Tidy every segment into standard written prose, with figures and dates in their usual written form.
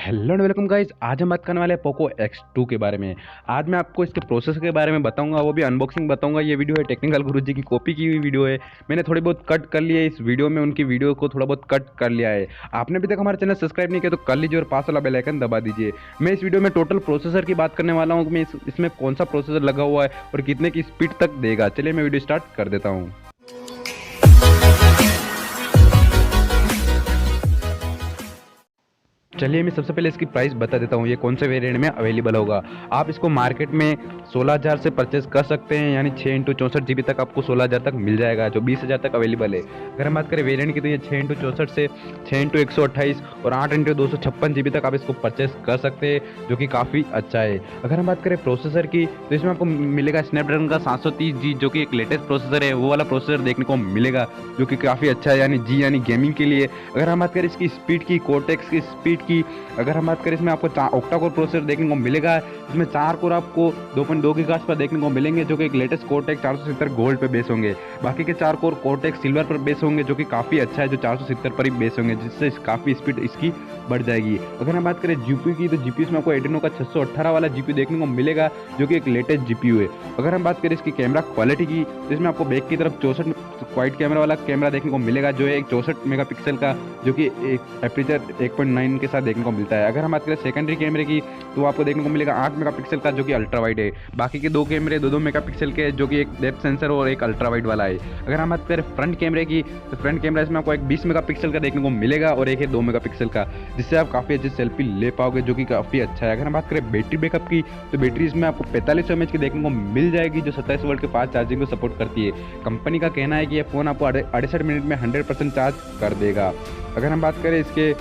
Hello and welcome guys. आज हम बात करने वाले हैं पोको X2 के बारे में। आज मैं आपको इसके प्रोसेसर के बारे में बताऊंगा, वो भी अनबॉक्सिंग बताऊंगा। ये वीडियो है टेक्निकल गुरुजी की कॉपी की हुई वीडियो है। मैंने थोड़ी बहुत कट कर लिया है इस वीडियो में, उनकी वीडियो को थोड़ा बहुत कट कर लिया है। आपने अभी तक हमारा चैनल सब्सक्राइब नहीं किया तो कर लीजिए और पास वाला बेल आइकन दबा दीजिए। मैं इस वीडियो में टोटल प्रोसेसर की बात करने वाला हूँ। मैं इसमें कौन सा प्रोसेसर लगा हुआ है और कितने की स्पीड तक देगा। चलिए मैं वीडियो स्टार्ट कर देता हूँ। चलिए मैं सबसे पहले इसकी प्राइस बता देता हूँ, ये कौन से वेरिएंट में अवेलेबल होगा। आप इसको मार्केट में 16,000 से परचेस कर सकते हैं, यानी 6x64 GB तक आपको 16,000 तक मिल जाएगा, जो 20,000 तक अवेलेबल है। अगर हम बात करें वेरिएंट की तो ये 6x64 से 6x128 और 8x256 GB तक आप इसको परचेस कर सकते हैं, जो कि काफ़ी अच्छा है। अगर हम बात करें प्रोसेसर की तो इसमें आपको मिलेगा स्नैपड्रैगन का 730G, जो कि एक लेटेस्ट प्रोसेसर है, वो वाला प्रोसेसर देखने को मिलेगा, जो कि काफ़ी अच्छा है, यानी जी यानी गेमिंग के लिए। अगर हम बात करें इसकी स्पीड की, कोर्टेक्स की स्पीड की, अगर हम बात करें इसमें आपको ऑक्टा कोर प्रोसेसर देखने को मिलेगा। इसमें 4 कोर आपको 2.2 गीगाहर्ट्ज पर देखने को मिलेंगे, जो कि एक लेटेस्ट कोर्टेक्स 470 गोल्ड पे बेस होंगे। बाकी के 4 कोर कोर्टेक्स सिल्वर पर बेस होंगे, जो कि काफ़ी अच्छा है, जो 470 पर ही बेस होंगे, जिससे काफ़ी स्पीड इसकी बढ़ जाएगी। अगर हम बात करें जीपीयू की तो जीपीयू में आपको एडिनो का 618 वाला जीपीयू देखने को मिलेगा, जो कि एक लेटेस्ट जीपीयू है। अगर हम बात करें इसकी कैमरा क्वालिटी की तो इसमें आपको बैक की तरफ 64 क्वाइट कैमरा वाला कैमरा देखने को मिलेगा, जो है एक 64 मेगापिक्सल का, जो कि एक एपरेचर 1.9 के साथ देखने को मिलता है। अगर हम बात करें सेकेंडरी कैमरे की तो आपको देखने को मिलेगा 8 मेगापिक्सल का, जो कि अल्ट्रा वाइड है। बाकी के 2 कैमरे 2-2 मेगापिक्सल के, जो कि एक डेप्थ सेंसर और एक अल्ट्रा वाइड वाला है। अगर हम बात करें फ्रंट कैमरे की तो फ्रंट कैमरा इसमें आपको एक 20 मेगापिक्सल का देखने को मिलेगा और एक है 2 मेगापिक्सल का, जिससे आप काफ़ी अच्छी सेल्फी ले पाओगे, जो कि काफ़ी अच्छा है। अगर हम बात करें बैटरी बैकअप की तो बैटरी इसमें आपको 4500 mAh की देखने को मिल जाएगी, जो 27 वोल्ट के फास्ट चार्जिंग को सपोर्ट करती है। कंपनी का कहना है कि यह फ़ोन आपको 68 मिनट में 100% चार्ज कर देगा। अगर हम बात करें इसके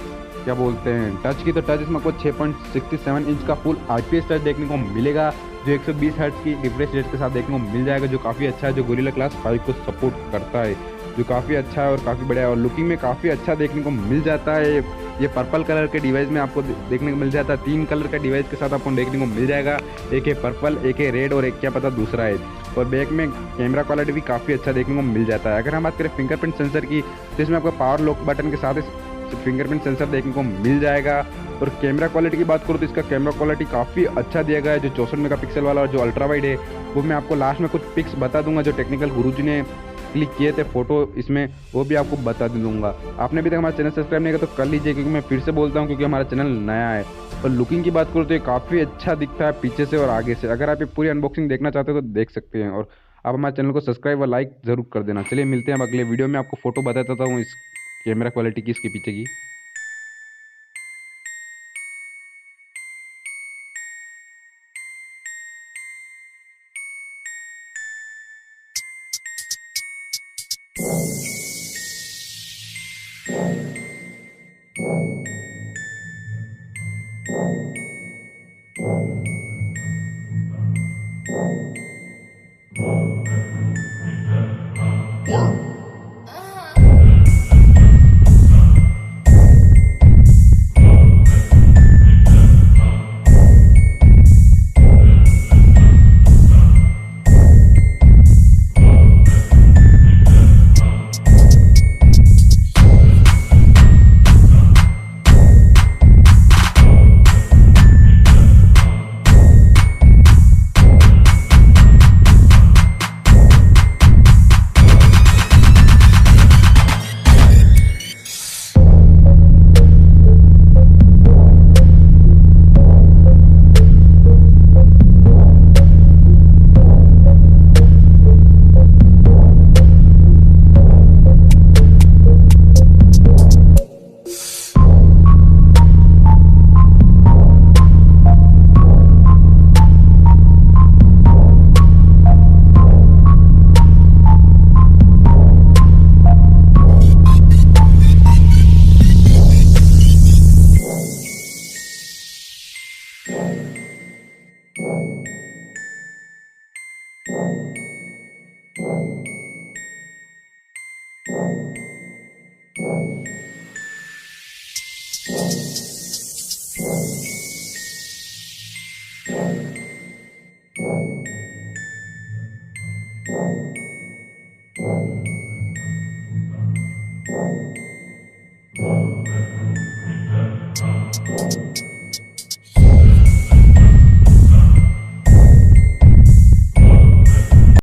क्या बोलते हैं टच की तो टच इसमें आपको 6.67 इंच का फुल IPS टच देखने को मिलेगा, जो 120 हर्ट्ज की रिफ्रेश रेट के साथ देखने को मिल जाएगा, जो काफ़ी अच्छा है, जो गोरिल्ला ग्लास 5 को सपोर्ट करता है, जो काफ़ी अच्छा है और काफ़ी बढ़िया है और लुकिंग में काफ़ी अच्छा देखने को मिल जाता है। ये पर्पल कलर के डिवाइस में आपको देखने को मिल जाता है। 3 कलर का डिवाइस के साथ आपको देखने को मिल जाएगा, एक है पर्पल, एक है रेड और एक क्या पता दूसरा है। और बैक में कैमरा क्वालिटी भी काफ़ी अच्छा देखने को मिल जाता है। अगर हम बात करें फिंगरप्रिंट सेंसर की तो इसमें आपको पावर लॉक बटन के साथ फिंगरप्रिंट सेंसर देखने को मिल जाएगा। और कैमरा क्वालिटी की बात करूँ तो इसका कैमरा क्वालिटी काफ़ी अच्छा दिया गया है, जो 64 मेगापिक्सल वाला और जो अल्ट्रा वाइड है, वो मैं आपको लास्ट में कुछ पिक्स बता दूंगा, जो टेक्निकल गुरुजी ने क्लिक किए थे फोटो इसमें, वो भी आपको बता दूंगा। आपने अभी तक हमारा चैनल सब्सक्राइब नहीं किया तो कर लीजिए, क्योंकि मैं फिर से बोलता हूँ, क्योंकि हमारा चैनल नया है। और लुकिंग की बात करूँ तो ये काफ़ी अच्छा दिखता है पीछे से और आगे से। अगर आप ये पूरी अनबॉक्सिंग देखना चाहते हो तो देख सकते हैं, और आप हमारे चैनल को सब्सक्राइब और लाइक ज़रूर कर देना। चलिए मिलते हैं अब अगले वीडियो में, आपको फोटो बता देता हूँ इस कैमरा क्वालिटी की, इसके पीछे की।